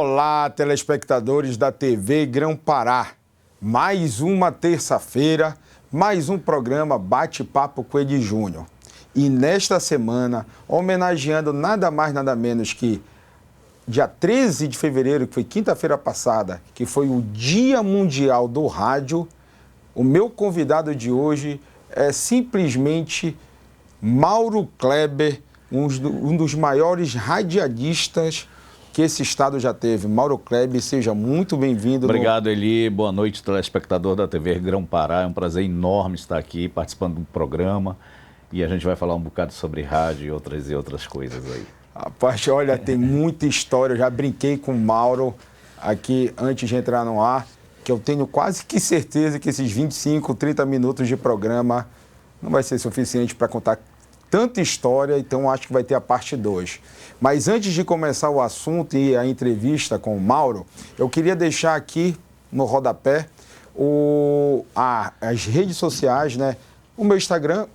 Olá, telespectadores da TV Grão-Pará. Mais uma terça-feira, mais um programa Bate-Papo com Edi Júnior. E nesta semana, homenageando nada mais, nada menos que dia 13 de fevereiro, que foi quinta-feira passada, que foi o Dia Mundial do Rádio, o meu convidado de hoje é simplesmente Mauro Kleber, um dos maiores radialistas que esse estado já teve. Mauro Kleber, seja muito bem-vindo. Obrigado, Eli. Boa noite, telespectador da TV Grão-Pará. É um prazer enorme estar aqui participando do programa e a gente vai falar um bocado sobre rádio e outras coisas aí. Rapaz, olha, tem muita história. Eu já brinquei com o Mauro aqui antes de entrar no ar, que eu tenho quase que certeza que esses 25, 30 minutos de programa não vai ser suficiente para contar tanta história, então acho que vai ter a parte 2. Mas antes de começar o assunto e a entrevista com o Mauro, eu queria deixar aqui no rodapé as redes sociais, né? O meu Instagram,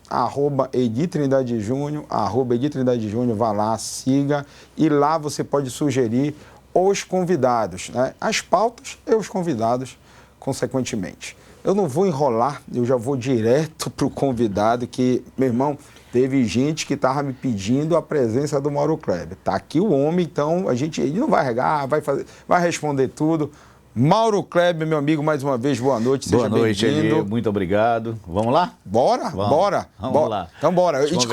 @EdiTrindadeJúnior, @EdiTrindadeJúnior, vá lá, siga, e lá você pode sugerir os convidados, né? As pautas e os convidados, consequentemente. Eu não vou enrolar, eu já vou direto para o convidado, que, meu irmão, teve gente que estava me pedindo a presença do Mauro Kleber. Está aqui o homem, então ele não vai regar, vai responder tudo. Mauro Kleber, meu amigo, mais uma vez, boa noite, seja bem-vindo. Boa noite, Eli, muito obrigado. Vamos lá? Bora? Vamos lá. Então bora. A gente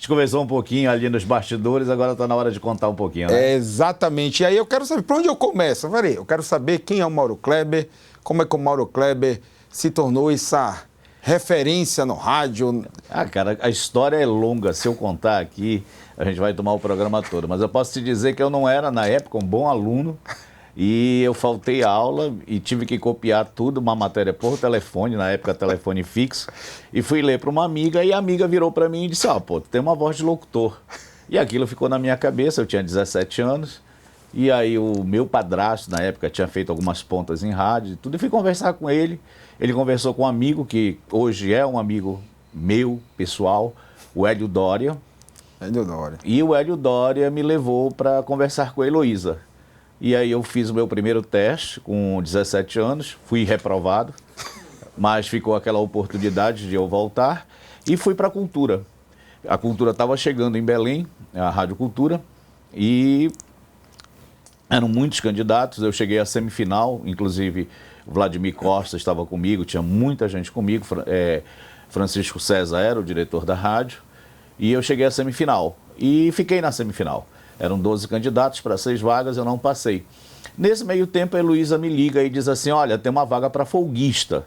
conversou um pouquinho ali nos bastidores, agora está na hora de contar um pouquinho, né? Exatamente. E aí eu quero saber, por onde eu começo? Peraí, eu quero saber quem é o Mauro Kleber, como é que o Mauro Kleber se tornou essa referência no rádio. Cara, a história é longa. Se eu contar aqui, a gente vai tomar o programa todo. Mas eu posso te dizer que eu não era, na época, um bom aluno. E eu faltei a aula e tive que copiar tudo, uma matéria por telefone, na época telefone fixo. E fui ler para uma amiga e a amiga virou para mim e disse, tu tem uma voz de locutor. E aquilo ficou na minha cabeça, eu tinha 17 anos. E aí o meu padrasto, na época, tinha feito algumas pontas em rádio e tudo. E fui conversar com ele. Ele conversou com um amigo que hoje é um amigo meu, pessoal, o Hélio Dória. E o Hélio Dória me levou para conversar com a Heloísa. E aí eu fiz o meu primeiro teste com 17 anos, fui reprovado, mas ficou aquela oportunidade de eu voltar e fui para a Cultura. A Cultura estava chegando em Belém, a Rádio Cultura, e eram muitos candidatos. Eu cheguei à semifinal, inclusive o Vladimir Costa estava comigo, tinha muita gente comigo, Francisco César era o diretor da rádio, e eu cheguei à semifinal e fiquei na semifinal. Eram 12 candidatos para 6 vagas, eu não passei. Nesse meio tempo, a Heloísa me liga e diz assim, olha, tem uma vaga para folguista.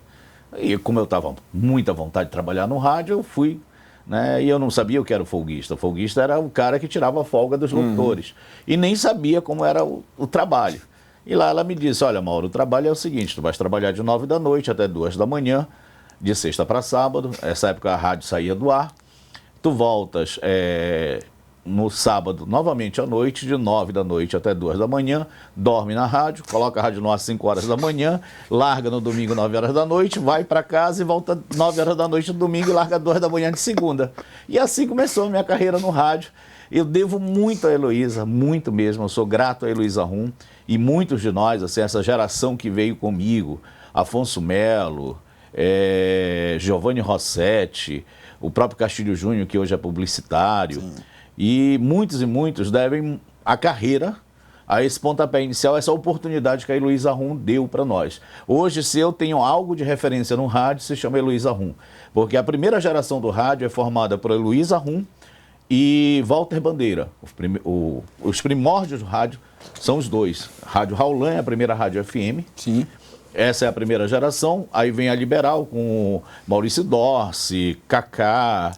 E como eu estava com muita vontade de trabalhar no rádio, eu fui, né? E eu não sabia o que era o folguista. O folguista era o cara que tirava a folga dos locutores. E nem sabia como era o trabalho. E lá ela me disse, olha, Mauro, o trabalho é o seguinte, tu vais trabalhar de 9 da noite até 2 da manhã, de sexta para sábado. Essa época a rádio saía do ar. Tu voltas no sábado, novamente à noite, de 9 da noite até 2 da manhã, dorme na rádio, coloca a rádio no ar às 5 horas da manhã, larga no domingo 9 horas da noite, vai para casa e volta 9 horas da noite no domingo e larga 2 da manhã de segunda. E assim começou a minha carreira no rádio. Eu devo muito a Heloísa, muito mesmo, eu sou grato a Heloísa Rum e muitos de nós, assim, essa geração que veio comigo, Afonso Melo, Giovanni Rossetti, o próprio Castilho Júnior, que hoje é publicitário. Sim. E muitos devem a carreira a esse pontapé inicial, essa oportunidade que a Heloísa Rum deu para nós. Hoje, se eu tenho algo de referência no rádio, se chama Heloísa Rum. Porque a primeira geração do rádio é formada por Heloísa Rum e Walter Bandeira. Os primórdios do rádio são os dois. Rádio Raulan é a primeira rádio FM. Sim. Essa é a primeira geração, aí vem a Liberal com Maurício Dorce, Cacá,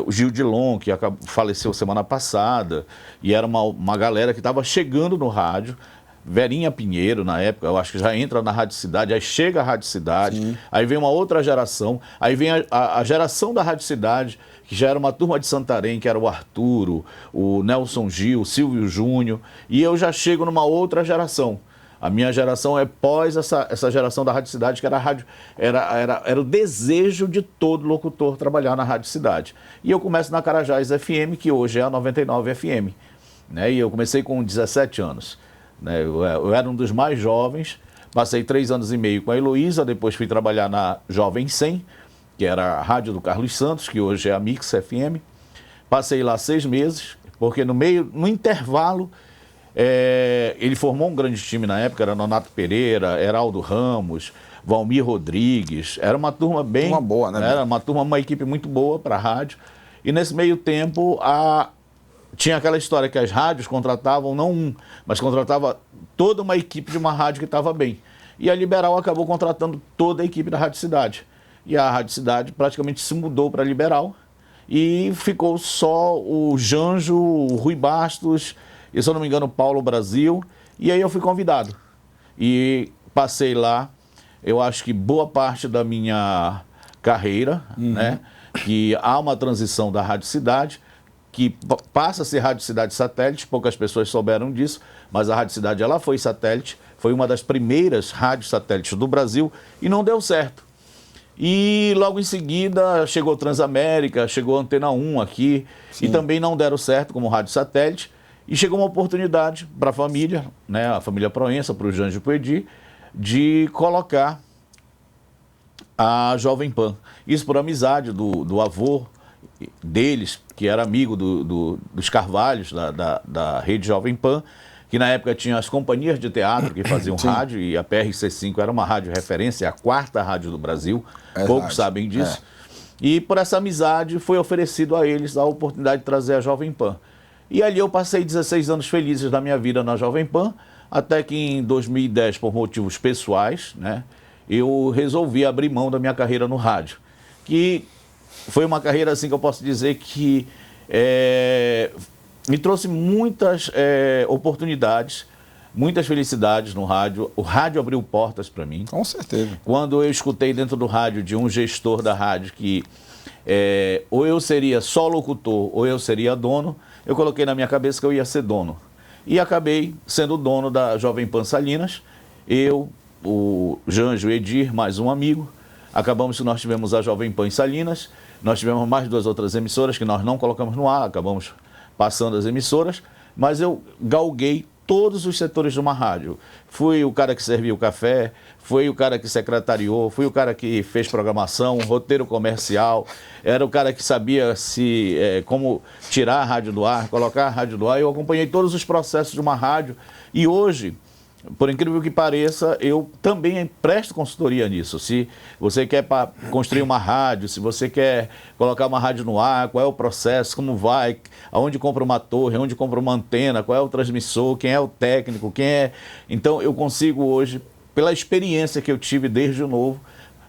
o Gil Dilon, que faleceu semana passada, e era uma galera que estava chegando no rádio, Verinha Pinheiro, na época, eu acho que já entra na Rádio Cidade, aí chega a Rádio Cidade, sim. Aí vem uma outra geração, aí vem a geração da Rádio Cidade, que já era uma turma de Santarém, que era o Arturo, o Nelson Gil, o Silvio Júnior, e eu já chego numa outra geração. A minha geração é pós essa geração da Rádio Cidade, que era a rádio, era o desejo de todo locutor trabalhar na Rádio Cidade. E eu começo na Carajás FM, que hoje é a 99 FM. Né? E eu comecei com 17 anos. né? Eu era um dos mais jovens, passei 3 anos e meio com a Heloísa, depois fui trabalhar na Jovem 100, que era a rádio do Carlos Santos, que hoje é a Mix FM. Passei lá 6 meses, porque no intervalo, ele formou um grande time na época, era Nonato Pereira, Heraldo Ramos, Valmir Rodrigues, era uma turma bem... Uma boa, né? Era uma equipe muito boa para a rádio. E nesse meio tempo, tinha aquela história que as rádios contratavam, não um, mas contratava toda uma equipe de uma rádio que estava bem. E a Liberal acabou contratando toda a equipe da Rádio Cidade. E a Rádio Cidade praticamente se mudou para a Liberal e ficou só o Janjo, o Rui Bastos, e se eu não me engano, o Paulo Brasil. E aí eu fui convidado. E passei lá, eu acho que boa parte da minha carreira, né? Que há uma transição da Rádio Cidade, que passa a ser Rádio Cidade Satélite, poucas pessoas souberam disso, mas a Rádio Cidade ela foi satélite, foi uma das primeiras rádios satélites do Brasil e não deu certo. E logo em seguida chegou Transamérica, chegou Antena 1 aqui, sim, e também não deram certo como rádio satélite. E chegou uma oportunidade para a família, né, a família Proença, para o Janjo e para o Edir, de colocar a Jovem Pan. Isso por amizade do avô deles, que era amigo dos Carvalhos, da rede Jovem Pan, que na época tinha as companhias de teatro que faziam rádio, e a PRC5 era uma rádio referência, a 4ª rádio do Brasil, poucos sabem disso. E por essa amizade foi oferecido a eles a oportunidade de trazer a Jovem Pan. E ali eu passei 16 anos felizes da minha vida na Jovem Pan, até que em 2010, por motivos pessoais, né, eu resolvi abrir mão da minha carreira no rádio. Que foi uma carreira assim que eu posso dizer que me trouxe muitas oportunidades, muitas felicidades no rádio. O rádio abriu portas para mim. Com certeza. Quando eu escutei dentro do rádio de um gestor da rádio que ou eu seria só locutor ou eu seria dono, eu coloquei na minha cabeça que eu ia ser dono. E acabei sendo dono da Jovem Pan Salinas. Eu, o Janjo, o Edir, mais um amigo. Acabamos que nós tivemos a Jovem Pan em Salinas. Nós tivemos mais 2 outras emissoras que nós não colocamos no ar, acabamos passando as emissoras. Mas eu galguei todos os setores de uma rádio. Fui o cara que servia o café, fui o cara que secretariou, fui o cara que fez programação, roteiro comercial, era o cara que sabia como tirar a rádio do ar, colocar a rádio do ar. Eu acompanhei todos os processos de uma rádio e hoje, por incrível que pareça, eu também presto consultoria nisso. Se você quer construir uma rádio, se você quer colocar uma rádio no ar, qual é o processo, como vai, aonde compra uma torre, aonde compra uma antena, qual é o transmissor, quem é o técnico, quem é... Então eu consigo hoje, pela experiência que eu tive desde novo,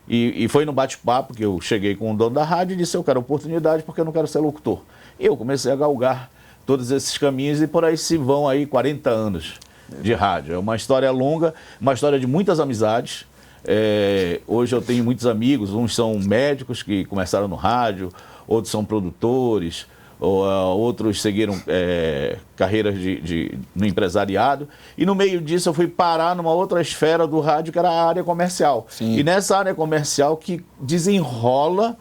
e foi no bate-papo que eu cheguei com o dono da rádio e disse: eu quero oportunidade porque eu não quero ser locutor. E eu comecei a galgar todos esses caminhos e por aí se vão aí 40 anos de rádio. É uma história longa, uma história de muitas amizades. Hoje eu tenho muitos amigos, uns são médicos que começaram no rádio, outros são produtores, outros seguiram carreiras no empresariado. E no meio disso eu fui parar numa outra esfera do rádio, que era a área comercial. Sim. E nessa área comercial que desenrola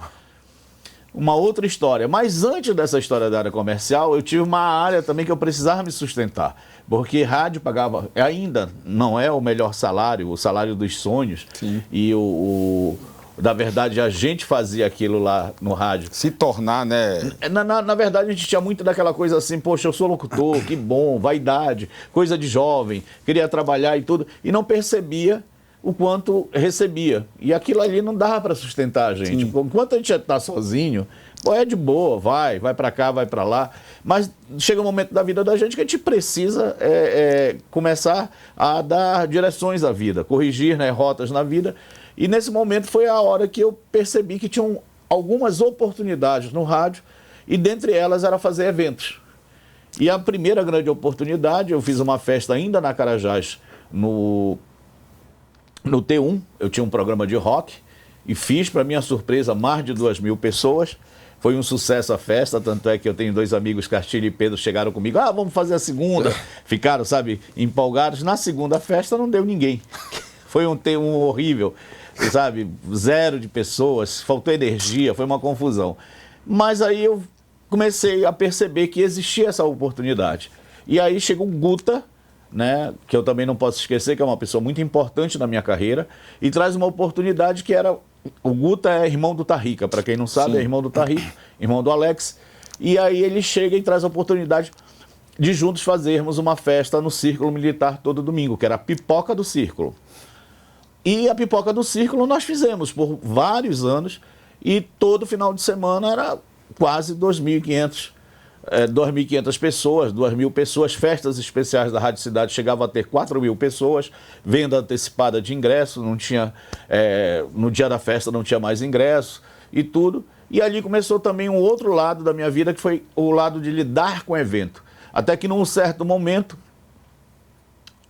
uma outra história. Mas antes dessa história da área comercial, eu tive uma área também que eu precisava me sustentar. Porque rádio pagava, ainda não é o melhor salário, o salário dos sonhos. Sim. E na verdade, a gente fazia aquilo lá no rádio. Se tornar, né? Na verdade, a gente tinha muito daquela coisa assim: poxa, eu sou locutor, que bom, vaidade, coisa de jovem, queria trabalhar e tudo. E não percebia o quanto recebia. E aquilo ali não dava para sustentar a gente. Sim. Enquanto a gente está sozinho, é de boa, vai para cá, vai para lá. Mas chega um momento da vida da gente que a gente precisa começar a dar direções à vida, corrigir, né, rotas na vida. E nesse momento foi a hora que eu percebi que tinham algumas oportunidades no rádio, e dentre elas era fazer eventos. E a primeira grande oportunidade, eu fiz uma festa ainda na Carajás, no T1, eu tinha um programa de rock, e fiz, para minha surpresa, mais de 2.000 pessoas. Foi um sucesso a festa, tanto é que eu tenho 2 amigos, Castilho e Pedro, chegaram comigo: vamos fazer a segunda. Ficaram, sabe, empolgados. Na segunda festa não deu ninguém. Foi um T1 horrível, sabe, 0 de pessoas, faltou energia, foi uma confusão. Mas aí eu comecei a perceber que existia essa oportunidade. E aí chegou o Guta, né, que eu também não posso esquecer, que é uma pessoa muito importante na minha carreira, e traz uma oportunidade que era... O Guta é irmão do Tarrica, para quem não sabe, é irmão do Tarrica, irmão do Alex, e aí ele chega e traz a oportunidade de juntos fazermos uma festa no Círculo Militar todo domingo, que era a Pipoca do Círculo. E a Pipoca do Círculo nós fizemos por vários anos, e todo final de semana era quase 2.500 pessoas, 2.000 pessoas, festas especiais da Rádio Cidade chegavam a ter 4.000 pessoas, venda antecipada de ingresso, não tinha, no dia da festa não tinha mais ingresso e tudo. E ali começou também um outro lado da minha vida, que foi o lado de lidar com o evento. Até que num certo momento,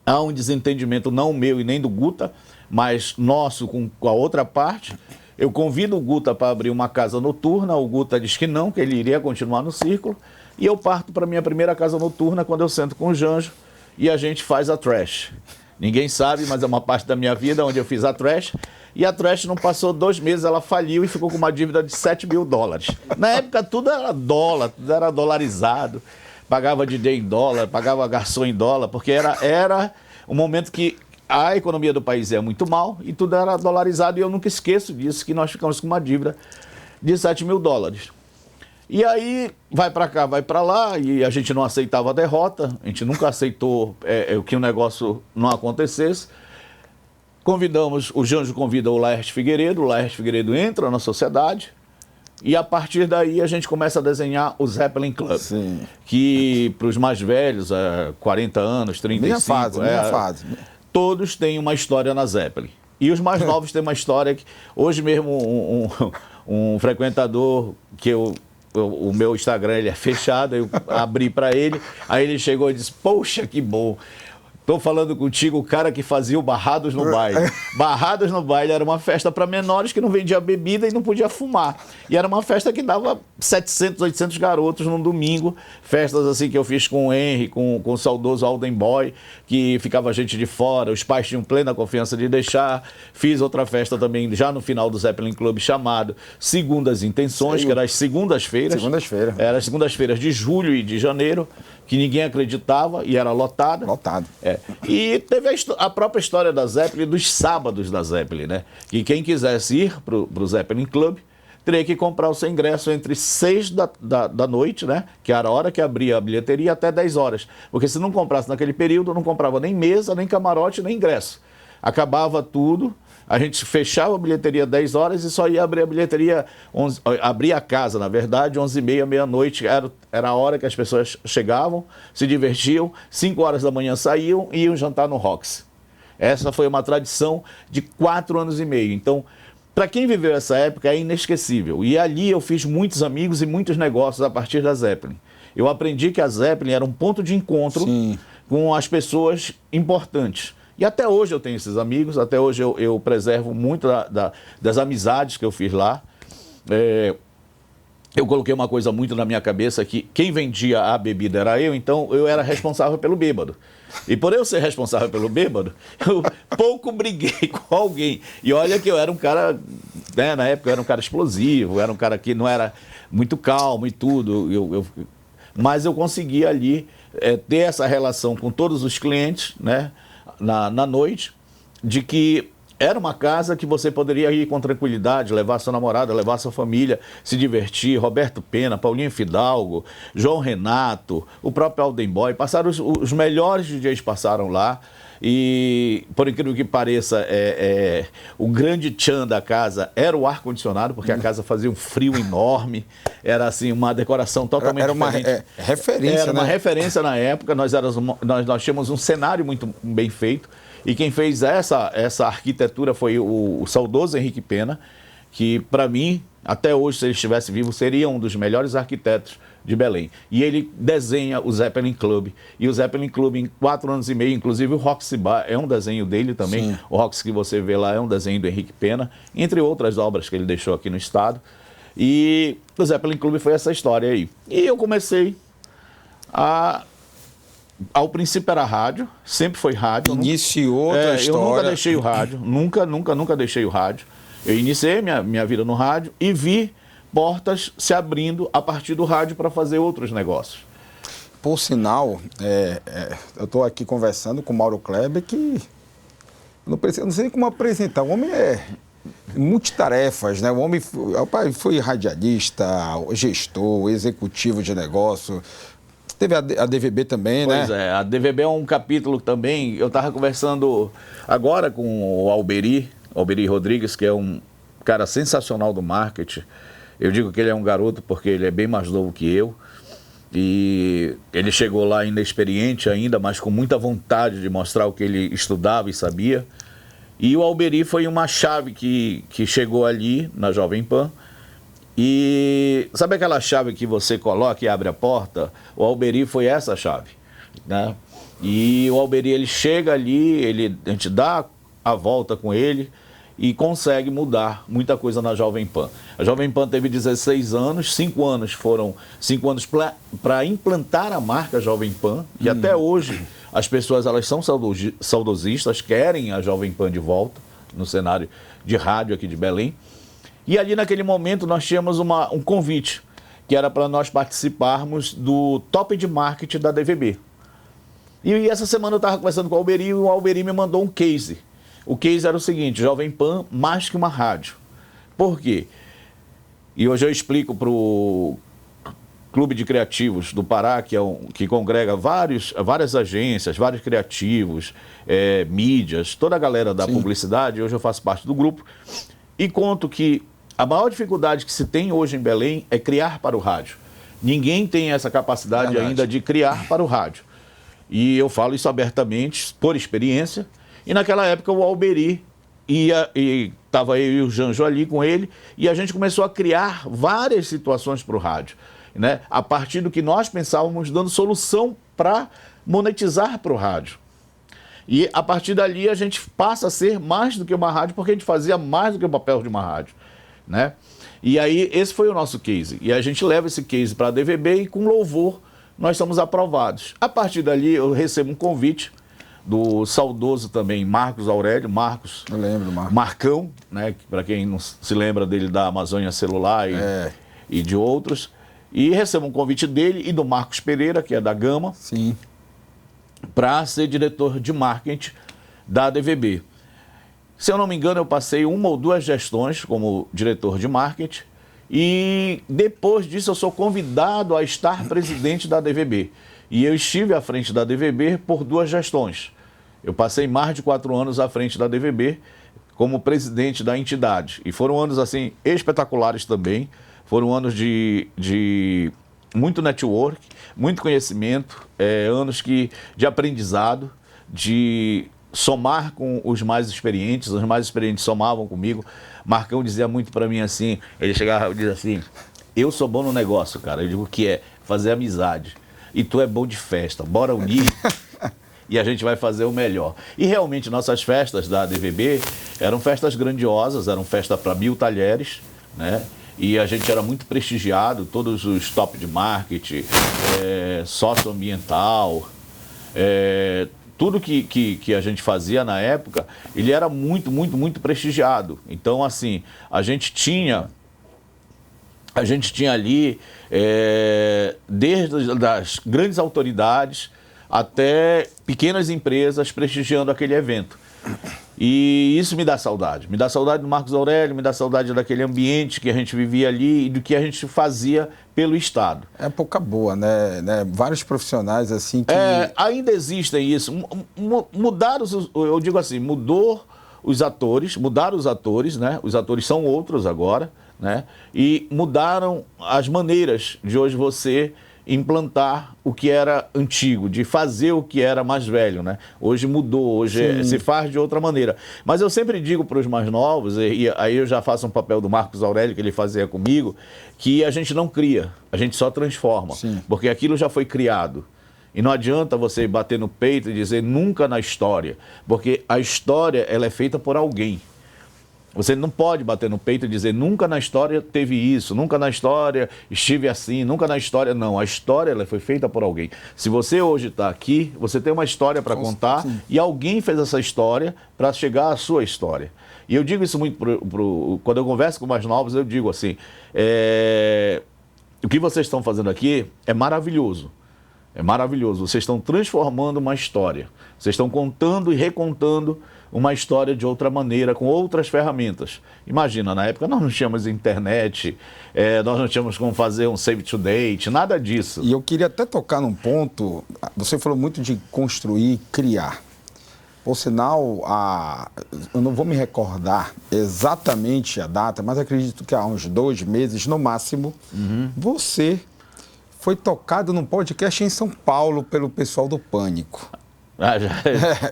há um desentendimento não meu e nem do Guta, mas nosso com a outra parte. Eu convido o Guta para abrir uma casa noturna, o Guta diz que não, que ele iria continuar no Círculo, e eu parto para a minha primeira casa noturna quando eu sento com o Janjo e a gente faz a Trash. Ninguém sabe, mas é uma parte da minha vida onde eu fiz a Trash, e a Trash não passou 2 meses, ela faliu e ficou com uma dívida de $7.000. Na época tudo era dólar, tudo era dolarizado, pagava DJ em dólar, pagava garçom em dólar, porque era um momento que a economia do país é muito mal e tudo era dolarizado, e eu nunca esqueço disso, que nós ficamos com uma dívida de $7.000. E aí, vai para cá, vai para lá, e a gente não aceitava a derrota, a gente nunca aceitou que o negócio não acontecesse. Convidamos, o Janjo convida o Laerte Figueiredo entra na sociedade, e a partir daí a gente começa a desenhar o Zeppelin Club. Sim. Que para os mais velhos, 40 anos, 35... Minha fase. Todos têm uma história na Zeppelin. E os mais novos têm uma história que... Hoje mesmo um frequentador, que o meu Instagram ele é fechado, eu abri para ele, aí ele chegou e disse, poxa, que bom. Estou falando contigo, o cara que fazia o Barrados no Baile. Barrados no Baile era uma festa para menores que não vendia bebida e não podia fumar. E era uma festa que dava 700, 800 garotos num domingo. Festas assim que eu fiz com o Henry, com o saudoso Alden Boy, que ficava gente de fora, os pais tinham plena confiança de deixar. Fiz outra festa também já no final do Zeppelin Club chamado Segundas Intenções, que era as segundas-feiras. Segunda-feira. Era as segundas-feiras de julho e de janeiro, que ninguém acreditava e era lotada. Lotado. E teve a própria história da Zeppelin, dos sábados da Zeppelin, né? Que quem quisesse ir para o Zeppelin Club teria que comprar o seu ingresso entre 6 da noite, né? Que era a hora que abria a bilheteria, até 10 horas. Porque se não comprasse naquele período, não comprava nem mesa, nem camarote, nem ingresso. Acabava tudo. A gente fechava a bilheteria 10 horas e só ia abrir a bilheteria, abrir a casa, na verdade, 11h30, meia-noite. Era a hora que as pessoas chegavam, se divertiam, 5 horas da manhã saíam e iam jantar no Roxy. Essa foi uma tradição de 4 anos e meio. Então, para quem viveu essa época, é inesquecível. E ali eu fiz muitos amigos e muitos negócios a partir da Zeppelin. Eu aprendi que a Zeppelin era um ponto de encontro com as pessoas importantes. E até hoje eu tenho esses amigos, até hoje eu preservo muito das amizades que eu fiz lá. Eu coloquei uma coisa muito na minha cabeça, que quem vendia a bebida era eu, então eu era responsável pelo bêbado. E por eu ser responsável pelo bêbado, eu pouco briguei com alguém. E olha que eu era um cara, né, na época eu era um cara explosivo, era um cara que não era muito calmo e tudo. Mas eu conseguia ali ter essa relação com todos os clientes, né? Na noite, de que era uma casa que você poderia ir com tranquilidade, levar sua namorada, levar sua família, se divertir. Roberto Pena, Paulinho Fidalgo, João Renato, o próprio Alden Boy, passaram os melhores DJs passaram lá. E, por incrível que pareça, o grande tchan da casa era o ar-condicionado, porque a casa fazia um frio enorme, era assim uma decoração totalmente diferente. Era uma referência, Era uma referência na época, nós tínhamos um cenário muito bem feito, e quem fez essa arquitetura foi o saudoso Henrique Pena, que, para mim, até hoje, se ele estivesse vivo, seria um dos melhores arquitetos de Belém. E ele desenha o Zeppelin Club. E o Zeppelin Club, em 4 anos e meio, inclusive o Roxy Bar é um desenho dele também. Sim. O Roxy que você vê lá é um desenho do Henrique Pena, entre outras obras que ele deixou aqui no estado. E o Zeppelin Club foi essa história aí. E eu comecei ao princípio era rádio, sempre foi rádio. Iniciou a história. Eu nunca deixei o rádio, nunca deixei o rádio. Eu iniciei minha vida no rádio e vi portas se abrindo a partir do rádio para fazer outros negócios. Por sinal, eu estou aqui conversando com o Mauro Kleber, que eu não sei nem como apresentar. O homem é multitarefas, né? O homem foi radialista, gestor, executivo de negócio. Teve a DVB também, né? Pois é, a DVB é um capítulo também. Eu estava conversando agora com o Alberi Rodrigues, que é um cara sensacional do marketing. Eu digo que ele é um garoto porque ele é bem mais novo que eu. E ele chegou lá inexperiente ainda, mas com muita vontade de mostrar o que ele estudava e sabia. E o Alberi foi uma chave que chegou ali na Jovem Pan. E sabe aquela chave que você coloca e abre a porta? O Alberi foi essa chave, né? E o Alberi, ele chega ali, a gente dá a volta com ele e consegue mudar muita coisa na Jovem Pan. A Jovem Pan teve 16 anos, 5 anos foram 5 anos para implantar a marca Jovem Pan, que até hoje as pessoas elas são saudosistas, querem a Jovem Pan de volta no cenário de rádio aqui de Belém. E ali naquele momento nós tínhamos um convite, que era para nós participarmos do top de marketing da DVB. E essa semana eu estava conversando com o Alberi e o Alberi me mandou um case. O case era o seguinte: Jovem Pan mais que uma rádio. Por quê? E hoje eu explico para o Clube de Criativos do Pará, que congrega várias agências, vários criativos, mídias, toda a galera da publicidade. Hoje eu faço parte do grupo e conto que a maior dificuldade que se tem hoje em Belém é criar para o rádio. Ninguém tem essa capacidade ainda de criar para o rádio. E eu falo isso abertamente, por experiência. E naquela época o Alberi estava eu e o Janjo ali com ele, e a gente começou a criar várias situações para o rádio, né? A partir do que nós pensávamos, dando solução para monetizar para o rádio. E a partir dali a gente passa a ser mais do que uma rádio, porque a gente fazia mais do que o papel de uma rádio, né? E aí esse foi o nosso case. E a gente leva esse case para a DVB e com louvor nós somos aprovados. A partir dali eu recebo um convite do saudoso também Marcos Aurélio, eu lembro, Marcão, né? Para quem não se lembra dele da Amazônia Celular e de outros. E recebo um convite dele e do Marcos Pereira, que é da Gama, para ser diretor de marketing da DVB. Se eu não me engano, eu passei 1 ou 2 gestões como diretor de marketing e depois disso eu sou convidado a estar presidente da DVB. E eu estive à frente da DVB por 2 gestões. Eu passei mais de 4 anos à frente da DVB como presidente da entidade. E foram anos assim espetaculares também. Foram anos de muito network, muito conhecimento, anos de aprendizado, de somar com os mais experientes somavam comigo. Marcão dizia muito para mim assim, ele chegava e dizia assim: eu sou bom no negócio, cara. Eu digo que é fazer amizade. E tu é bom de festa, bora unir e a gente vai fazer o melhor. E realmente nossas festas da DVB eram festas grandiosas, eram festa para 1000 talheres, né? E a gente era muito prestigiado, todos os top de marketing, socioambiental, tudo que a gente fazia na época, ele era muito, muito, muito prestigiado. Então, assim, a gente tinha ali, desde as grandes autoridades até pequenas empresas prestigiando aquele evento. E isso me dá saudade do Marcos Aurélio, me dá saudade daquele ambiente que a gente vivia ali e do que a gente fazia pelo Estado. É época boa, né? Vários profissionais assim que... ainda existem isso. Mudaram, eu digo assim, mudaram os atores, né? Os atores são outros agora, né? E mudaram as maneiras de hoje você implantar o que era antigo, de fazer o que era mais velho, né? Hoje mudou, hoje se faz de outra maneira. Mas eu sempre digo para os mais novos, e aí eu já faço um papel do Marcos Aurélio, que ele fazia comigo, que a gente não cria, a gente só transforma. Porque aquilo já foi criado. E não adianta você bater no peito e dizer nunca na história, porque a história ela é feita por alguém. Você não pode bater no peito e dizer nunca na história teve isso, nunca na história estive assim, nunca na história... Não, a história ela foi feita por alguém. Se você hoje está aqui, você tem uma história para contar e alguém fez essa história para chegar à sua história. E eu digo isso muito, quando eu converso com mais novos, eu digo assim, o que vocês estão fazendo aqui é maravilhoso. É maravilhoso. Vocês estão transformando uma história. Vocês estão contando e recontando uma história de outra maneira, com outras ferramentas. Imagina, na época nós não tínhamos internet, nós não tínhamos como fazer um save to date, nada disso. E eu queria até tocar num ponto, você falou muito de construir, criar. Por sinal, eu não vou me recordar exatamente a data, mas acredito que há uns 2 meses, no máximo, você foi tocado num podcast em São Paulo pelo pessoal do Pânico.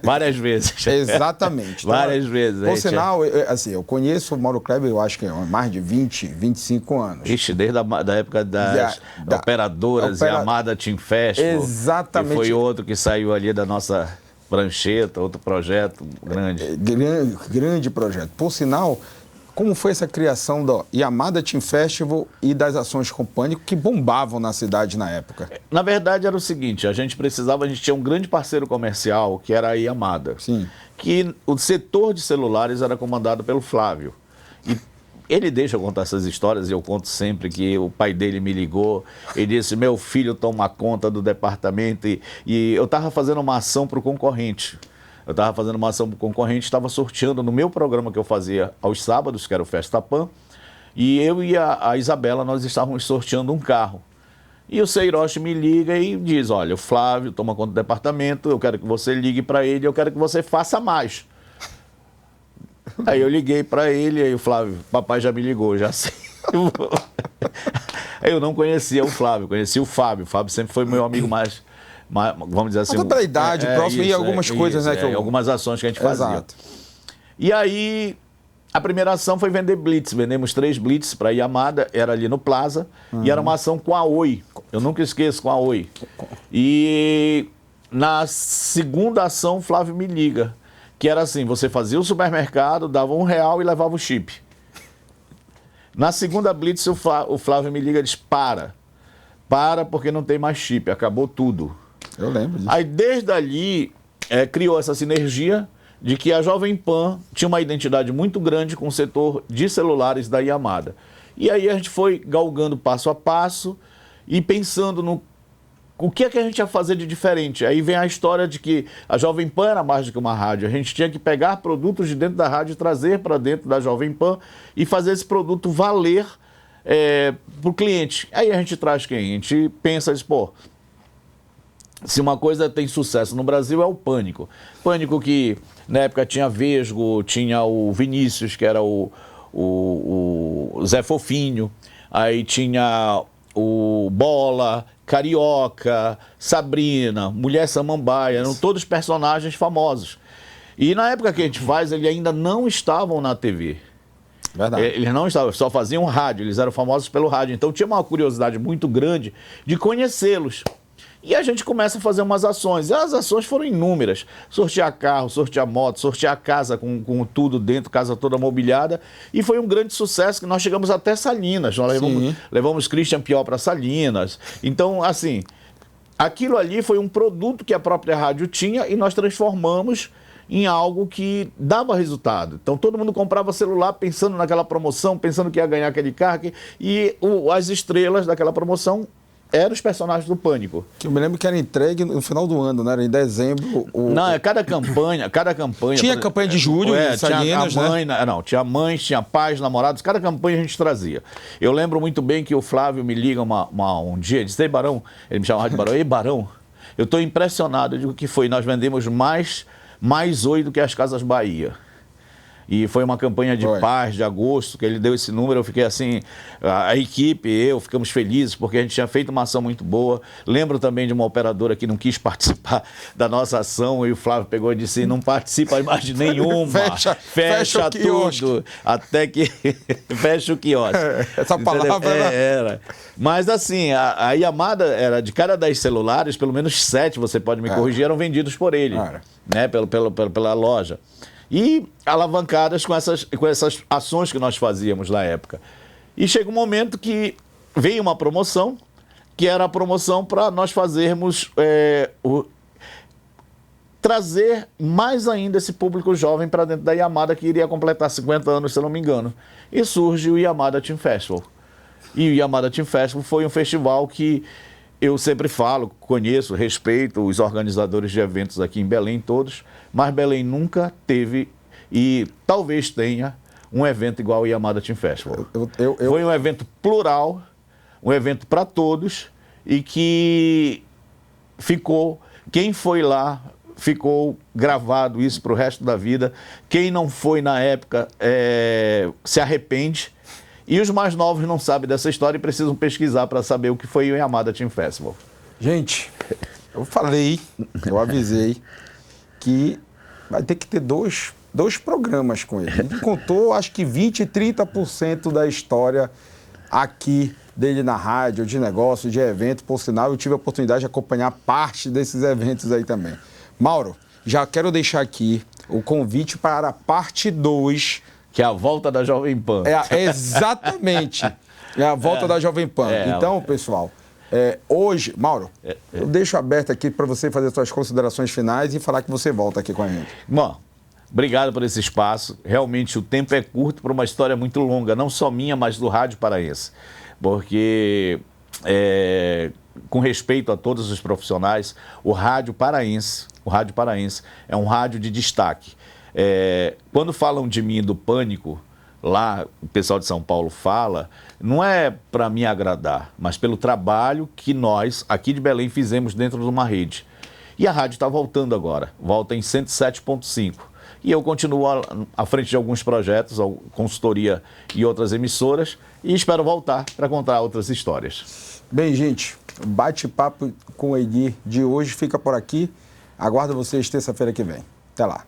Várias vezes. Exatamente. Várias vezes. Por sinal, assim, eu conheço o Mauro Kleber, eu acho que há mais de 20, 25 anos. Ixi, desde a época das operadoras, Yamada Team Festival. Exatamente. Que foi outro que saiu ali da nossa prancheta, outro projeto grande. Grande projeto. Por sinal, como foi essa criação do Yamada Team Festival e das ações com Pânico que bombavam na cidade na época? Na verdade era o seguinte, a gente tinha um grande parceiro comercial que era a Yamada. Sim. Que o setor de celulares era comandado pelo Flávio. E ele deixa eu contar essas histórias e eu conto sempre que o pai dele me ligou e disse, meu filho toma conta do departamento e eu estava fazendo uma ação para o concorrente. Eu estava fazendo uma ação para o concorrente, estava sorteando no meu programa que eu fazia aos sábados, que era o Festa Pan, e eu e a Isabela, nós estávamos sorteando um carro. E o Seiroshi me liga e diz, olha, o Flávio toma conta do departamento, eu quero que você ligue para ele, eu quero que você faça mais. Aí eu liguei para ele, aí o Flávio, papai já me ligou, já sei. Eu não conhecia o Flávio, conhecia o Fábio. O Fábio sempre foi meu amigo mais vamos dizer assim... Até pela idade, próximo, e algumas coisas, isso, né? Algumas ações que a gente fazia. Exato. E aí, a primeira ação foi vender blitz. Vendemos 3 blitz para a Yamada, era ali no Plaza, e era uma ação com a Oi. Eu nunca esqueço, com a Oi. E na segunda ação, o Flávio me liga, que era assim, você fazia o supermercado, dava R$1 e levava o chip. Na segunda blitz, o Flávio me liga e diz, para porque não tem mais chip, acabou tudo. Eu lembro disso. Aí, desde ali, criou essa sinergia de que a Jovem Pan tinha uma identidade muito grande com o setor de celulares da Yamada. E aí a gente foi galgando passo a passo e pensando no o que é que a gente ia fazer de diferente. Aí vem a história de que a Jovem Pan era mais do que uma rádio. A gente tinha que pegar produtos de dentro da rádio e trazer para dentro da Jovem Pan e fazer esse produto valer para o cliente. Aí a gente traz quem? A gente pensa, pô, se uma coisa tem sucesso no Brasil é o Pânico. Pânico que na época tinha Vesgo, tinha o Vinícius, que era o Zé Fofinho, aí tinha o Bola, Carioca, Sabrina, Mulher Samambaia, eram todos personagens famosos. E na época que a gente faz, eles ainda não estavam na TV. Verdade. Eles não estavam, só faziam rádio, eles eram famosos pelo rádio. Então tinha uma curiosidade muito grande de conhecê-los. E a gente começa a fazer umas ações. E as ações foram inúmeras. Sortear carro, sortear moto, sortear casa com tudo dentro, casa toda mobiliada. E foi um grande sucesso que nós chegamos até Salinas. Nós levamos Christian Pior para Salinas. Então, assim, aquilo ali foi um produto que a própria rádio tinha e nós transformamos em algo que dava resultado. Então todo mundo comprava celular pensando naquela promoção, pensando que ia ganhar aquele carro. E as estrelas daquela promoção eram os personagens do Pânico. Que eu me lembro que era entregue no final do ano, né? Era em dezembro. Não, cada campanha... Tinha campanha de julho, Salinas, tinha a mãe, né? Não, tinha mães, tinha pais, namorados, cada campanha a gente trazia. Eu lembro muito bem que o Flávio me liga um dia, disse, ei, Barão, ele me chamava de Barão, ei, Barão, eu estou impressionado, eu digo que foi, nós vendemos mais Oi do que as Casas Bahia. E foi uma campanha de paz, de agosto, que ele deu esse número, eu fiquei assim, a equipe, ficamos felizes, porque a gente tinha feito uma ação muito boa. Lembro também de uma operadora que não quis participar da nossa ação, e o Flávio pegou e disse, não participa mais de nenhuma, fecha tudo, até que fecha o quiosque. Essa palavra era. Mas assim, a Yamada era, de cada 10 celulares, pelo menos 7, você pode me corrigir, eram vendidos por ele, né, pela loja. E alavancadas com essas ações que nós fazíamos na época. E chega um momento que veio uma promoção, que era a promoção para nós fazermos, trazer mais ainda esse público jovem para dentro da Yamada, que iria completar 50 anos, se eu não me engano. E surge o Yamada Team Festival. E o Yamada Team Festival foi um festival que eu sempre falo, conheço, respeito os organizadores de eventos aqui em Belém todos, mas Belém nunca teve e talvez tenha um evento igual o Yamada Team Festival. Foi um evento plural, um evento para todos e que ficou, quem foi lá, ficou gravado isso para o resto da vida. Quem não foi na época se arrepende. E os mais novos não sabem dessa história e precisam pesquisar para saber o que foi o Yamada Team Festival. Gente, eu avisei que vai ter que ter dois programas com ele. Ele contou, acho que 20%, 30% da história aqui dele na rádio, de negócio, de evento. Por sinal, eu tive a oportunidade de acompanhar parte desses eventos aí também. Mauro, já quero deixar aqui o convite para a parte 2. Que é a volta da Jovem Pan. Exatamente. É a volta da Jovem Pan. Então, pessoal, hoje, Mauro, eu deixo aberto aqui para você fazer suas considerações finais e falar que você volta aqui com a gente. Bom, obrigado por esse espaço. Realmente o tempo é curto para uma história muito longa, não só minha, mas do Rádio Paraense. Porque, com respeito a todos os profissionais, o Rádio Paraense é um rádio de destaque. Quando falam de mim do Pânico, lá o pessoal de São Paulo fala, não é para me agradar, mas pelo trabalho que nós, aqui de Belém, fizemos dentro de uma rede. E a rádio está voltando agora, volta em 107.5. E eu continuo à frente de alguns projetos, consultoria e outras emissoras, e espero voltar para contar outras histórias. Bem, gente, o bate-papo com o Edir de hoje fica por aqui. Aguardo vocês terça-feira que vem. Até lá.